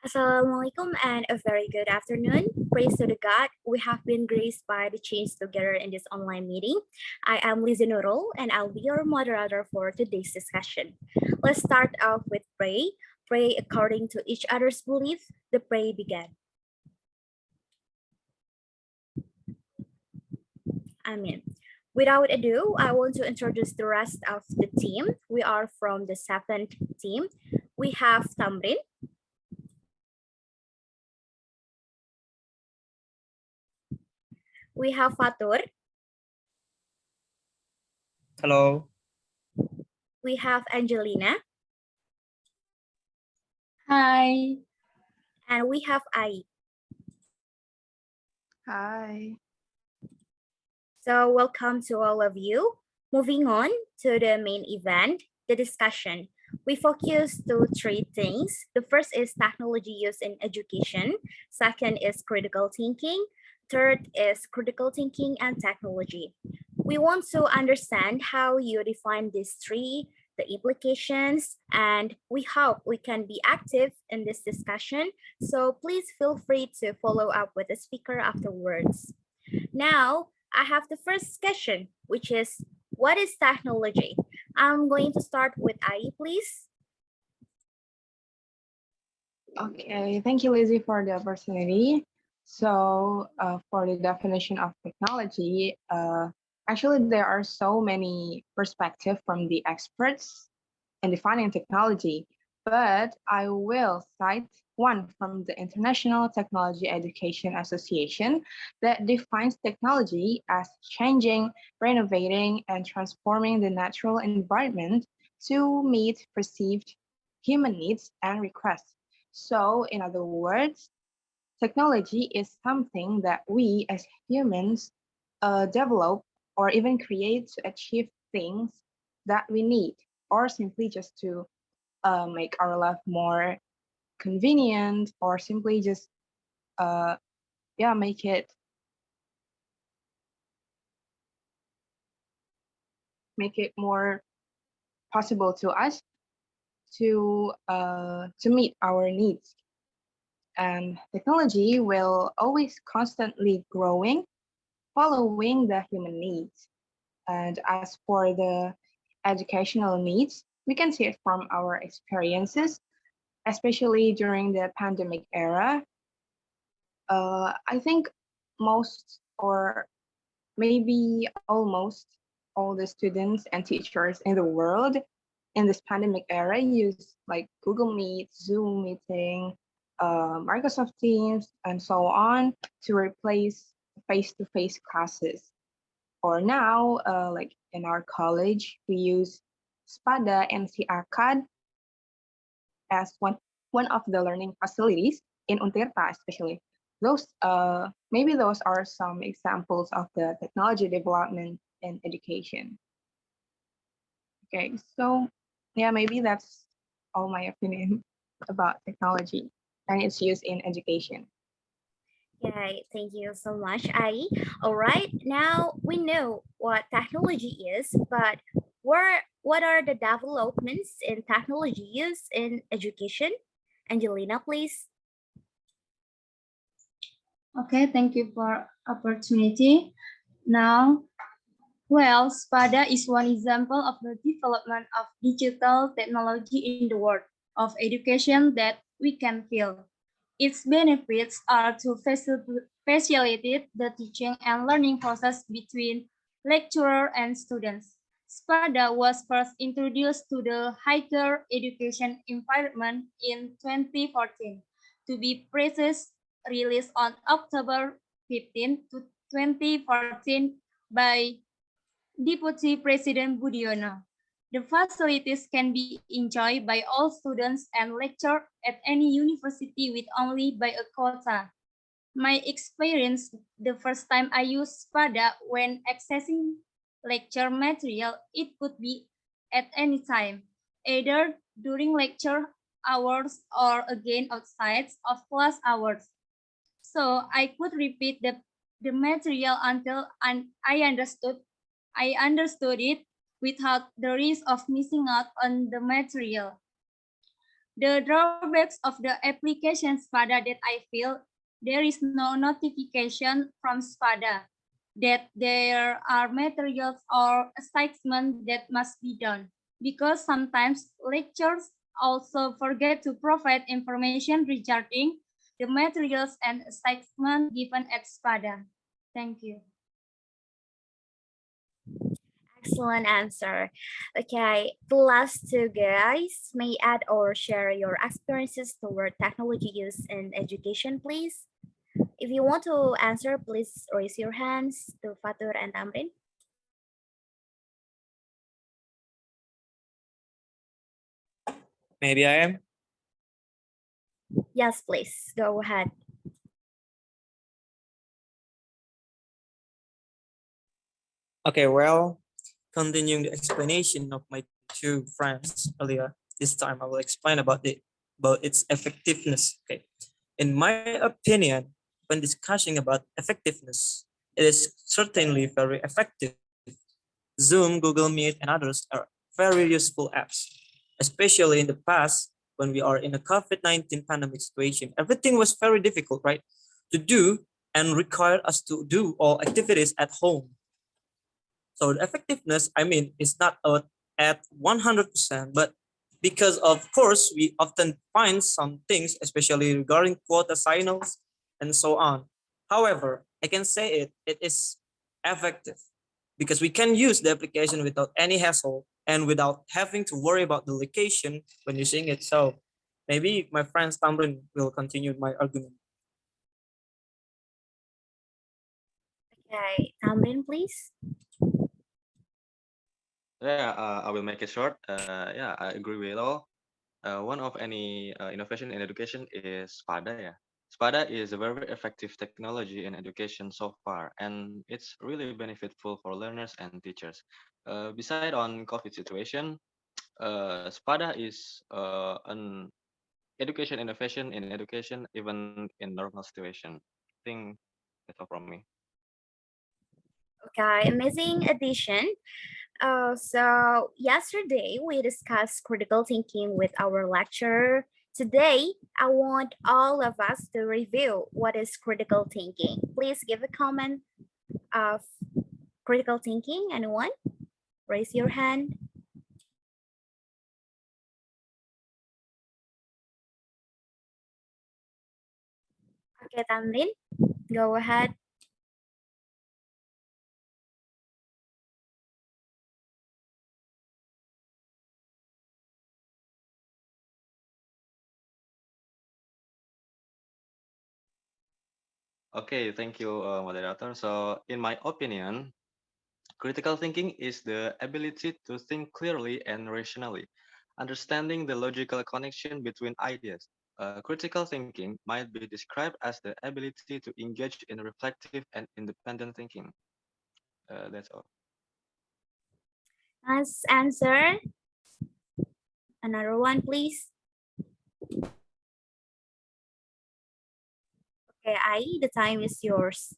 Assalamualaikum and a very good afternoon. Praise to the God. We have been graced by the change together in this online meeting. I am Lizi Nurul and I'll be your moderator for today's discussion. Let's start off with pray. Pray according to each other's belief. The pray began. Amen. Without ado, I want to introduce the rest of the team. We are from the 7th team. We have Thamrin. We have Fathur. Hello. We have Anjelina. Hi. And we have Ai. Hi. So welcome to all of you. Moving on to the main event, the discussion. We focus to three things. The first is technology used in education. Second is critical thinking. Third is critical thinking and technology. We want to understand how you define these three, the implications, and we hope we can be active in this discussion. So please feel free to follow up with the speaker afterwards. Now, I have the first question, which is, what is technology? I'm going to start with Ai, please. Okay, thank you, Lizzie, for the opportunity. So for the definition of technology, actually there are so many perspectives from the experts in defining technology, but I will cite one from the International Technology Education Association that defines technology as changing, renovating, and transforming the natural environment to meet perceived human needs and requests. So, in other words, technology is something that we as humans develop or even create to achieve things that we need, or simply just to make our life more convenient, or simply just make it more possible to us to meet our needs. And technology will always constantly growing, following the human needs. And as for the educational needs, we can see it from our experiences, especially during the pandemic era. I think most, or maybe almost all the students and teachers in the world in this pandemic era use like Google Meet, Zoom meeting, Microsoft Teams, and so on to replace face-to-face classes. Or now, like in our college, we use Spada and Siakad as one of the learning facilities in Untirta, especially. Those maybe those are some examples of the technology development in education. Okay, so yeah, maybe that's all my opinion about technology and its use in education. Yeah, thank you so much, Ai. All right, now we know what technology is, but what are the developments in technology use in education? Angelina, please. Okay, thank you for opportunity. Now, well, SPADA is one example of the development of digital technology in the world of education that we can feel. Its benefits are to facilitate the teaching and learning process between lecturer and students. SPADA was first introduced to the higher education environment in 2014. To be precise, released on October 15 to 2014 by Deputy President Budiono. The facilities can be enjoyed by all students and lecture at any university with only by a quota. My experience, the first time I used SPADA when accessing lecture material, it could be at any time, either during lecture hours or again outside of class hours. So I could repeat the material until I understood it without the risk of missing out on the material. The drawbacks of the application SPADA that I feel, there is no notification from SPADA that there are materials or assignments that must be done, because sometimes lectures also forget to provide information regarding the materials and assignments given at SPADA. Thank you. Excellent answer. Okay, the last two guys may add or share your experiences toward technology use in education, please. If you want to answer, please raise your hands to Fathur and Thamrin. Maybe I am. Yes, please, go ahead. Okay, well, continuing the explanation of my two friends earlier, this time I will explain about its effectiveness. Okay, in my opinion, when discussing about effectiveness, it is certainly very effective. Zoom, Google Meet, and others are very useful apps, especially in the past when we are in a COVID-19 pandemic situation. Everything was very difficult, right, to do and required us to do all activities at home. So the effectiveness, I mean, is not at 100%, but because of course we often find some things, especially regarding quota signals and so on. However, I can say it is effective because we can use the application without any hassle and without having to worry about the location when using it. So maybe my friend Thamrin will continue my argument. Okay, Thamrin, please. Yeah, I will make it short. Yeah, I agree with all. One of any innovation in education is SPADA. Yeah, SPADA is a very effective technology in education so far, and it's really beneficial for learners and teachers. Beside on COVID situation, SPADA is an education innovation in education, even in normal situation. I think that's all from me. Okay, amazing addition. So yesterday we discussed critical thinking with our lecturer. Today, I want all of us to review what is critical thinking. Please give a comment of critical thinking. Anyone? Raise your hand. Okay, Tamrin, go ahead. Okay, thank you, moderator. So, in my opinion, critical thinking is the ability to think clearly and rationally, understanding the logical connection between ideas. Critical thinking might be described as the ability to engage in reflective and independent thinking. That's all. Nice answer. Another one, please. Okay, I, the time is yours.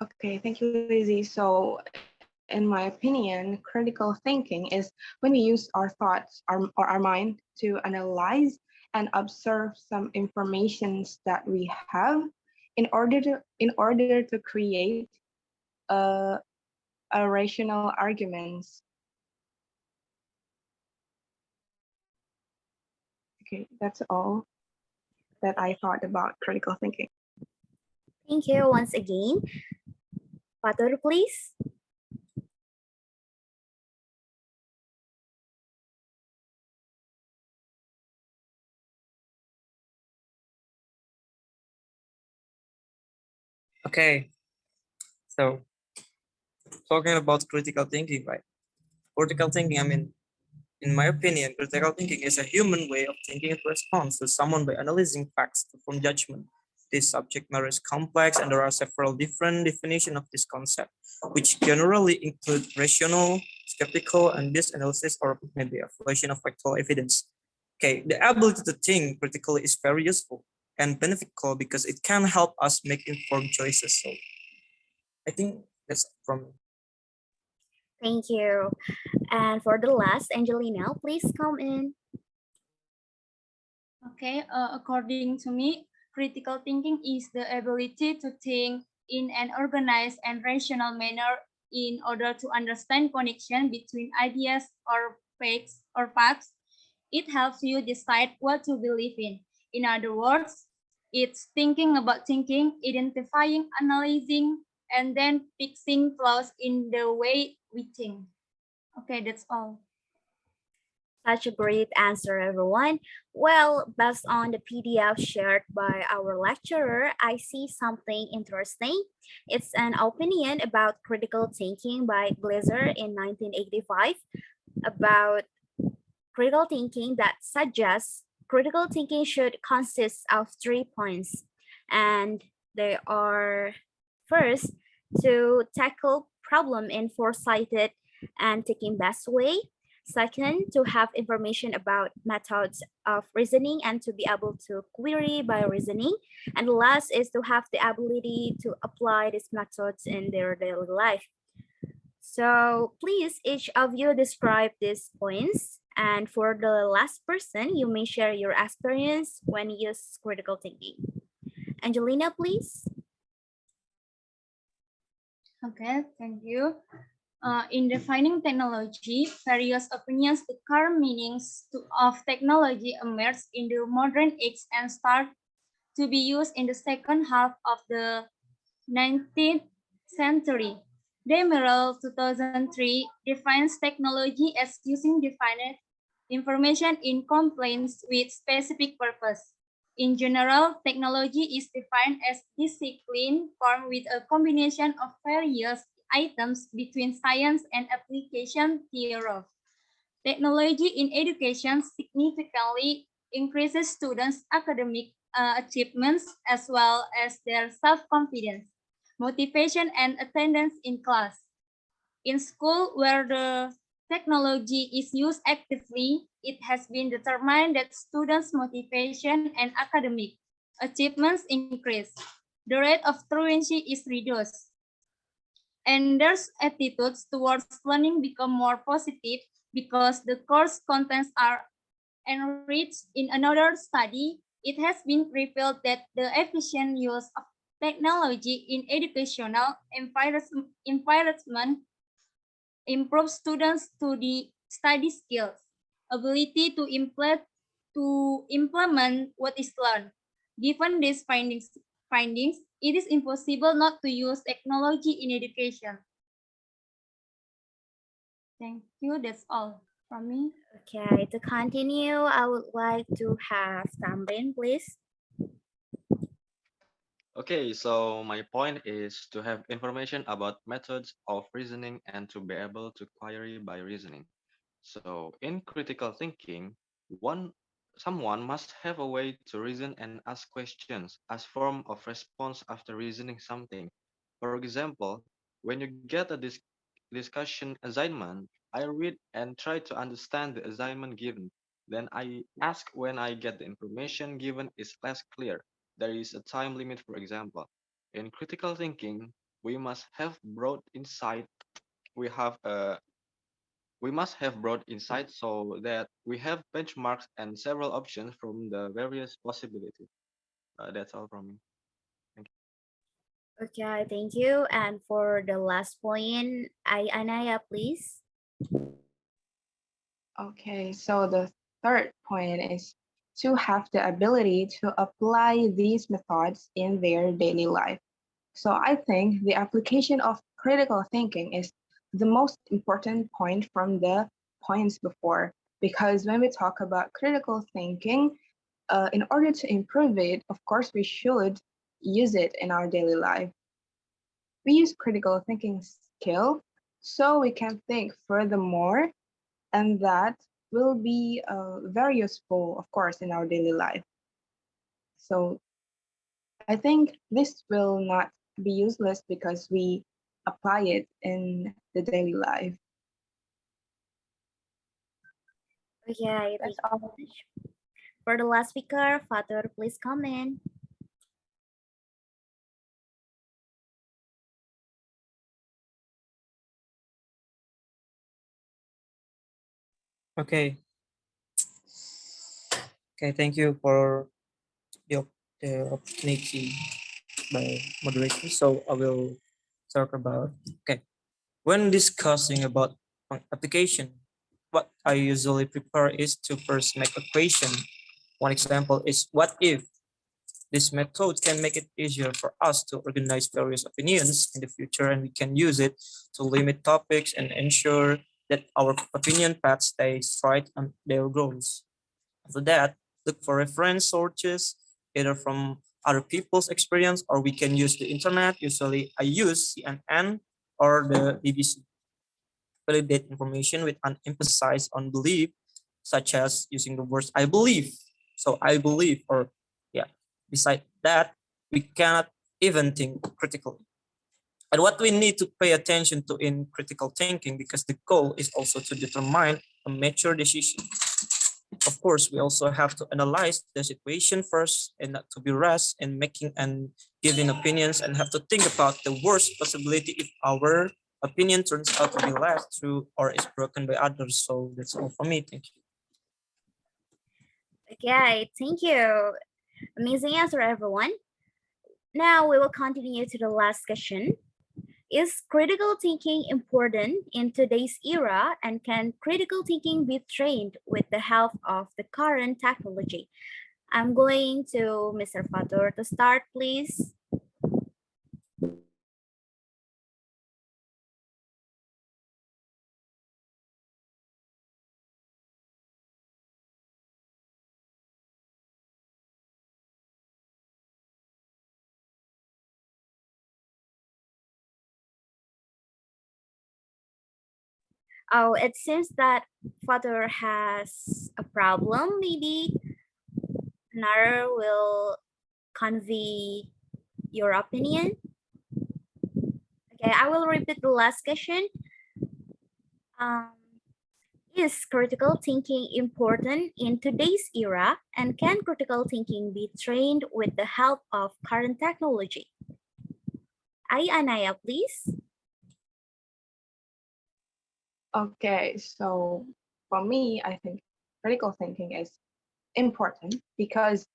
Okay, thank you, Lizzie. So, in my opinion, critical thinking is when we use our thoughts or our mind to analyze and observe some informations that we have in order to create a, a rational arguments. Okay, that's all that I thought about critical thinking. Thank you once again. Fathur, please. Okay, so talking about critical thinking, right? Critical thinking, I mean, in my opinion, critical thinking is a human way of thinking in response to someone by analyzing facts to form judgment. This subject matter is complex and there are several different definitions of this concept, which generally include rational, skeptical, and disanalysis or maybe a version of factual evidence. Okay, the ability to think critically is very useful and beneficial because it can help us make informed choices. So I think that's from me. Thank you. And for the last, Angelina, please come in. Okay, according to me, critical thinking is the ability to think in an organized and rational manner in order to understand connection between ideas or facts. It helps you decide what to believe in. In other words, it's thinking about thinking, identifying, analyzing, and then fixing flaws in the way we think. Okay, that's all. Such a great answer, everyone. Well, based on the PDF shared by our lecturer, I see something interesting. It's an opinion about critical thinking by Glaser in 1985 about critical thinking that suggests critical thinking should consist of 3 points. And they are first, to tackle problem in foresighted and thinking best way. Second, to have information about methods of reasoning and to be able to query by reasoning. And last is to have the ability to apply these methods in their daily life. So please, each of you describe these points. And for the last person, you may share your experience when you use critical thinking. Angelina, please. Okay, thank you. In defining technology, various opinions to current meanings of technology emerged in the modern age and start to be used in the second half of the 19th century. Demerol 2003 defines technology as using definite information in complaints with specific purpose. In general, technology is defined as discipline formed with a combination of various items between science and application thereof. Technology in education significantly increases students' academic achievements as well as their self-confidence, motivation, and attendance in class. In school, where the technology is used actively, it has been determined that students' motivation and academic achievements increase. The rate of truancy is reduced, and their attitudes towards learning become more positive because the course contents are enriched. In another study, it has been revealed that the efficient use of technology in educational environment improves students to the study skills, ability to implement what is learned. Given these findings, it is impossible not to use technology in education. Thank you. That's all from me. Okay, to continue, I would like to have Thamrin, please. Okay, so my point is to have information about methods of reasoning and to be able to query by reasoning. So in critical thinking, one someone must have a way to reason and ask questions as form of response after reasoning something. For example, when you get a discussion assignment, I read and try to understand the assignment given. Then I ask when I get the information given is less clear. There is a time limit, for example. In critical thinking, we must have broad insight. We have a we must have broad insight so that we have benchmarks and several options from the various possibilities. That's all from me. Thank Okay, thank you. And for the last point, Anaya, please. Okay, so the third point is to have the ability to apply these methods in their daily life. So I think the application of critical thinking is the most important point from the points before, because when we talk about critical thinking, in order to improve it, of course, we should use it in our daily life. We use critical thinking skill so we can think furthermore, and that will be very useful, of course, in our daily life. So I think this will not be useless because we apply it in the daily life. Okay, thank That's you so all. much. For the last speaker, Fathur, please comment. Okay. Okay, thank you for the, the opportunity by moderation. So I will talk about, okay, when discussing about application, what I usually prefer is to first make a question. One example is what if this method can make it easier for us to organize various opinions in the future, and we can use it to limit topics and ensure that our opinion path stays right on their goals. After that, look for reference sources, either from other people's experience or we can use the internet. Usually I use CNN or the BBC. Validate information with an emphasis on belief, such as using the words I believe. So I believe, or yeah, beside that, we cannot even think critically. And what we need to pay attention to in critical thinking, because the goal is also to determine a mature decision. Of course, we also have to analyze the situation first and not to be rash in making and giving opinions, and have to think about the worst possibility if our opinion turns out to be left true or is broken by others. So that's all for me. Thank you. Okay, thank you. Amazing answer, everyone. Now we will continue to the last question. Is critical thinking important in today's era, and can critical thinking be trained with the help of the current technology? I'm going to Mr. Fathur to start, please. Oh, it seems that Father has a problem. Maybe Nara will convey your opinion. Okay, I will repeat the last question. Um, is critical thinking important in today's era, and can critical thinking be trained with the help of current technology? Anaya, please. Okay, so for me, I think critical thinking is important because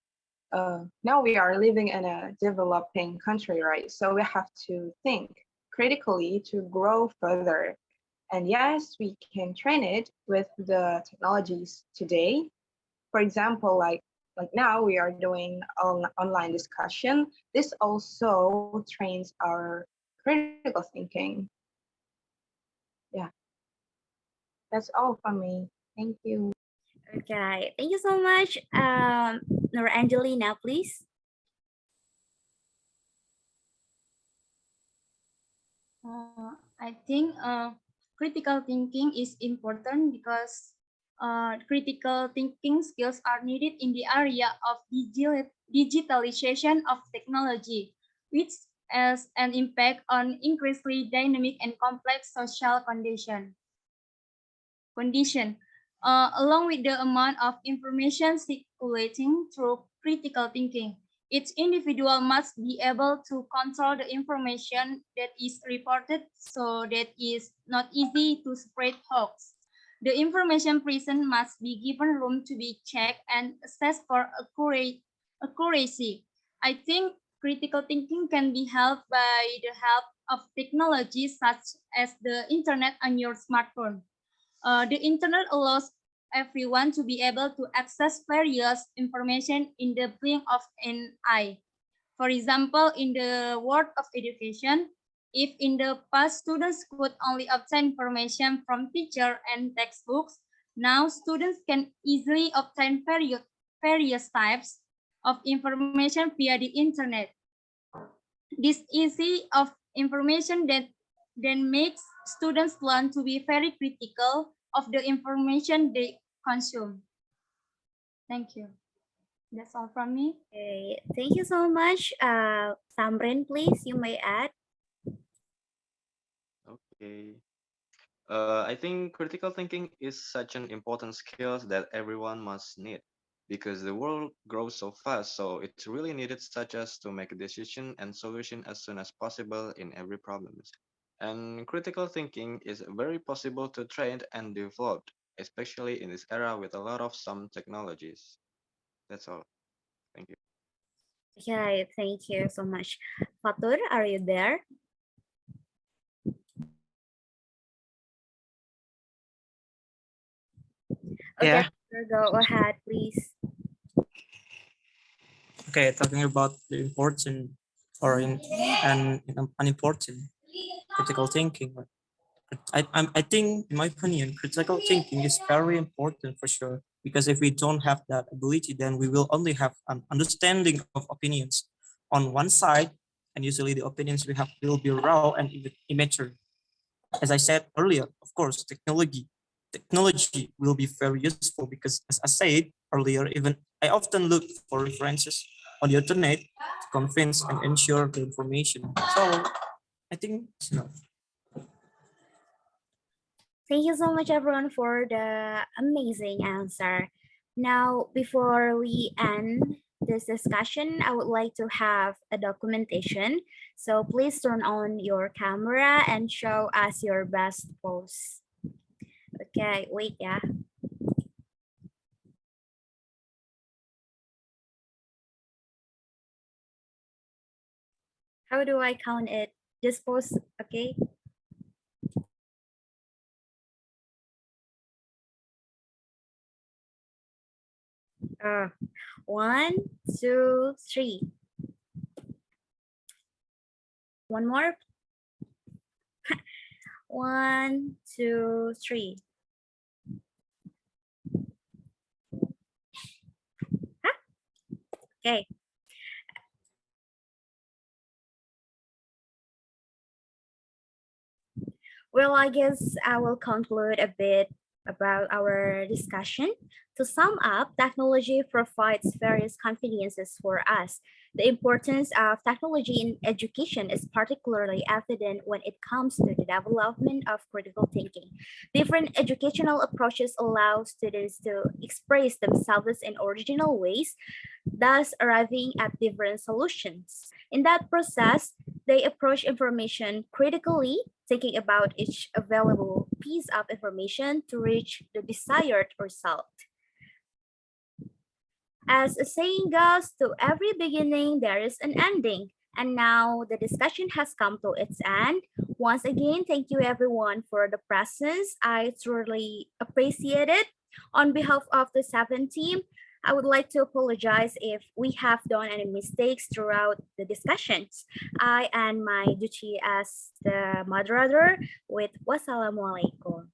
now we are living in a developing country, right? So we have to think critically to grow further. And yes, we can train it with the technologies today. For example, like now we are doing online discussion. This also trains our critical thinking. Yeah, that's all from me. Thank you. Okay, thank you so much. Angelina, please. I think critical thinking is important because critical thinking skills are needed in the area of digitalization of technology, which has an impact on increasingly dynamic and complex social condition. Along with the amount of information circulating through critical thinking, each individual must be able to control the information that is reported so that is not easy to spread hoax. The information present must be given room to be checked and assessed for accuracy. I think critical thinking can be helped by the help of technologies such as the internet on your smartphone. The internet allows everyone to be able to access various information in the blink of an eye. For example, in the world of education, if in the past students could only obtain information from teacher and textbooks, now students can easily obtain various types of information via the internet. This easy of information that then makes students learn to be very critical of the information they consume. Thank you. That's all from me. Okay, thank you so much. Thamrin, please, you may add. Okay. I think critical thinking is such an important skill that everyone must need because the world grows so fast. So it's really needed such as to make a decision and solution as soon as possible in every problem. And critical thinking is very possible to train and develop, especially in this era with a lot of some technologies. That's all. Thank you. Okay, thank you so much. Fathur, are you there? Okay, Yeah. Fathur, go ahead, please. Okay, talking about the important or unimportant critical thinking. I think, in my opinion, critical thinking is very important for sure. Because if we don't have that ability, then we will only have an understanding of opinions on one side, and usually the opinions we have will be raw and immature. As I said earlier, of course, technology will be very useful because, as I said earlier, even I often look for references on the internet to convince and ensure the information. So I think, Thank you so much, everyone, for the amazing answer. Now, before we end this discussion, I would like to have a documentation. So please turn on your camera and show us your best pose. Okay, wait, yeah. How do I count it? Just pose, okay? Uh, 1, 2, 3. One more. 1, 2, 3. Huh? Okay. Well, I guess I will conclude a bit about our discussion. To sum up, technology provides various conveniences for us. The importance of technology in education is particularly evident when it comes to the development of critical thinking. Different educational approaches allow students to express themselves in original ways, thus arriving at different solutions. In that process, they approach information critically, thinking about each available piece of information to reach the desired result. As a saying goes, to every beginning there is an ending. And now the discussion has come to its end. Once again, thank you everyone for the presence. I truly appreciate it. On behalf of the 7 team, I would like to apologize if we have done any mistakes throughout the discussions. I and my duty as the moderator with wassalamualaikum.